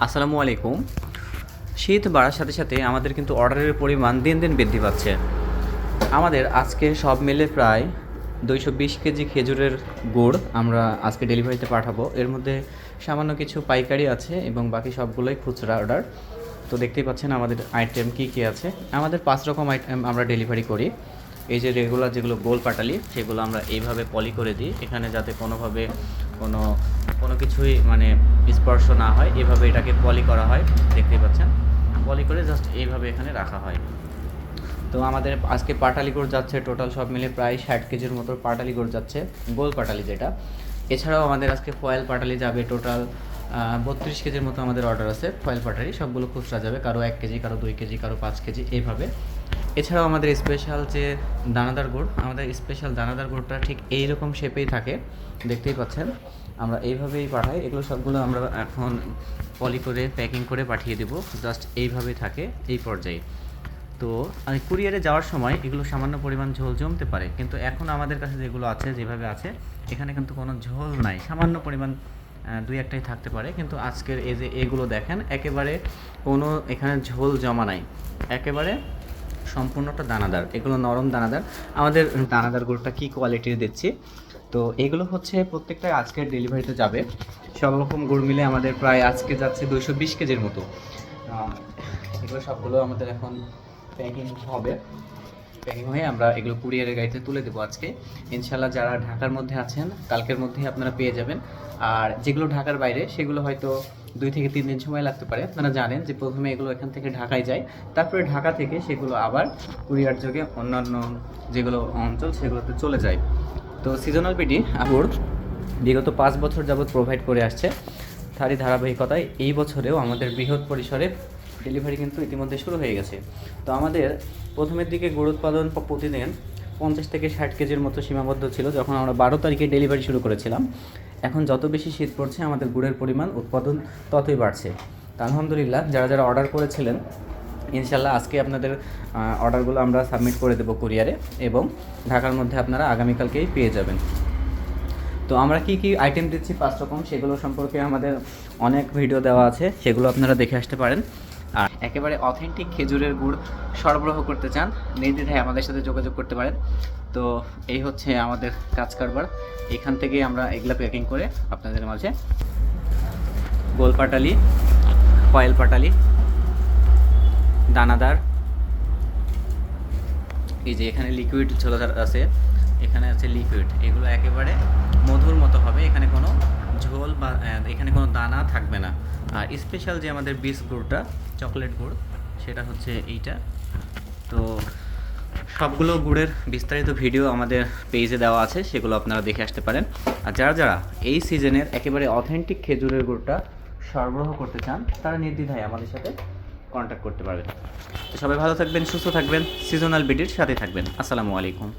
আসসালামু আলাইকুম। শীত বাড়ার সাথে সাথে আমাদের কিন্তু অর্ডারের পরিমাণ দিন দিন বৃদ্ধি পাচ্ছে। আমাদের আজকে সব মিলে প্রায় 220 কেজি খেজুরের গুড় আমরা আজকে ডেলিভারিতে পাঠাবো। এর মধ্যে সামান্য কিছু পাইকারি আছে এবং বাকি সবগুলোই খুচরা অর্ডার। তো দেখতেই পাচ্ছেন আমাদের আইটেম কী কী আছে। আমাদের 5 রকম আইটেম আমরা ডেলিভারি করি। এই যে রেগুলার যেগুলো গোল পাটালি সেগুলো আমরা এইভাবে পলি করে দিই, এখানে যাতে কোনোভাবে কোনো কোনো কিছুই মানে স্পর্শ না হয়, এভাবে এটাকে পলি করা হয়। দেখতেই পাচ্ছেন পলি করে জাস্ট এইভাবে এখানে রাখা হয়। তো আমাদের আজকে পাটালি গুড় যাচ্ছে টোটাল সব মিলে প্রায় 60 কেজির মতো পাটালি গুড় যাচ্ছে, গোল পাটালি যেটা। এছাড়াও আমাদের আজকে ফয়েল পাটালি যাবে টোটাল 32 কেজির মতো আমাদের অর্ডার আছে। ফয়েল পাটালি সবগুলো খুচরা যাবে, কারো 1 কেজি, কারো 2 কেজি, কারো 5 কেজি এইভাবে। এছাড়াও আমাদের স্পেশাল যে দানাদার গুড়, আমাদের স্পেশাল দানাদার গুড়টা ঠিক এইরকম শেপেই থাকে, দেখতেই পাচ্ছেন। আমরা এইভাবেই পাঠাই, এগুলো সবগুলো আমরা এখন পলি করে প্যাকিং করে পাঠিয়ে দেবো, জাস্ট এইভাবেই থাকে এই পর্যায়ে। তো কুরিয়ারে যাওয়ার সময় এগুলো সামান্য পরিমাণ ঝোল জমতে পারে, কিন্তু এখন আমাদের কাছে যেগুলো আছে যেভাবে আছে এখানে কিন্তু কোনো ঝোল নাই, সামান্য পরিমাণ দুই একটাই থাকতে পারে। কিন্তু আজকের এই যে এগুলো দেখেন একেবারে কোনো এখানে ঝোল জমা নাই, একেবারে সম্পূর্ণটা দানাদার, এগুলো নরম দানাদার। আমাদের দানাদার গুড়টা কী কোয়ালিটির দিচ্ছি, তো এগুলো হচ্ছে প্রত্যেকটাই আজকের ডেলিভারিতে যাবে। সব রকম গুড় মিলে আমাদের প্রায় আজকে যাচ্ছে 220 কেজির মতো। এগুলো সবগুলো আমাদের এখন প্যাকিং হবে, প্যাকিং হয়ে আমরা এগুলো কুরিয়ারের গাড়িতে তুলে দেবো আজকে ইনশাল্লাহ। যারা ঢাকার মধ্যে আছেন কালকের মধ্যেই আপনারা পেয়ে যাবেন, আর যেগুলো ঢাকার বাইরে সেগুলো হয়তো 2 থেকে 3 দিন সময় লাগতে পারে। আপনারা জানেন যে প্রথমে এগুলো এখান থেকে ঢাকায় যায়, তারপরে ঢাকা থেকে সেগুলো আবার কুরিয়ার যোগে অন্যান্য যেগুলো অঞ্চল সেগুলোতে চলে যায়। তো সিজনাল বিডি গুড় বিগত 5 বছর যাবৎ প্রোভাইড করে আসছে, তারই ধারাবাহিকতায় এই বছরেও আমাদের বৃহৎ পরিসরে ডেলিভারি কিন্তু ইতিমধ্যে শুরু হয়ে গেছে। তো আমাদের প্রথমের দিকে গুড় উৎপাদন প্রতিদিন 50 থেকে 60 কেজির মতো সীমাবদ্ধ ছিল যখন আমরা 12 তারিখে ডেলিভারি শুরু করেছিলাম। এখন যত বেশি শীত পড়ছে আমাদের গুড়ের পরিমাণ উৎপাদন ততই বাড়ছে। তা আলহামদুলিল্লাহ যারা যারা অর্ডার করেছিলেন ইনশাল্লাহ আজকে আপনাদের অর্ডারগুলো আমরা সাবমিট করে দেবো কুরিয়ারে, এবং ঢাকার মধ্যে আপনারা আগামীকালকেই পেয়ে যাবেন। তো আমরা কি কি আইটেম দিচ্ছি 5 রকম, সেগুলো সম্পর্কে আমাদের অনেক ভিডিও দেওয়া আছে, সেগুলো আপনারা দেখে আসতে পারেন। আর একেবারে অথেন্টিক খেজুরের গুড় সরবরাহ করতে চান নির্দ্বিধায় আমাদের সাথে যোগাযোগ করতে পারেন। তো এই হচ্ছে আমাদের কাজ কারবার, এখান থেকেই আমরা এগুলা প্যাকিং করে আপনাদের মাঝে গোল পাটালি, ফয়েল পাটালি, দানাদার, এই যে এখানে লিকুইড ঝোলা আছে, এখানে আছে লিকুইড, এগুলো একেবারে মধুর মতো হবে, এখানে কোনো ঝোল বা এখানে কোনো দানা থাকবে না। আর স্পেশাল যে আমাদের বিস গুড়টা চকলেট গুড় সেটা হচ্ছে এইটা। তো সবগুলো গুড়ের বিস্তারিত ভিডিও আমাদের পেজে দেওয়া আছে, সেগুলো আপনারা দেখে আসতে পারেন। আর যারা যারা এই সিজনের একেবারে অথেন্টিক খেজুরের গুড়টা সরবরাহ করতে চান তারা নির্দ্বিধায় আমাদের সাথে কন্ট্যাক্ট করতে পারবেন। তো সবাই ভালো থাকবেন, সুস্থ থাকবেন, সিজনাল বিডির সাথে থাকবেন। আসসালামু আলাইকুম।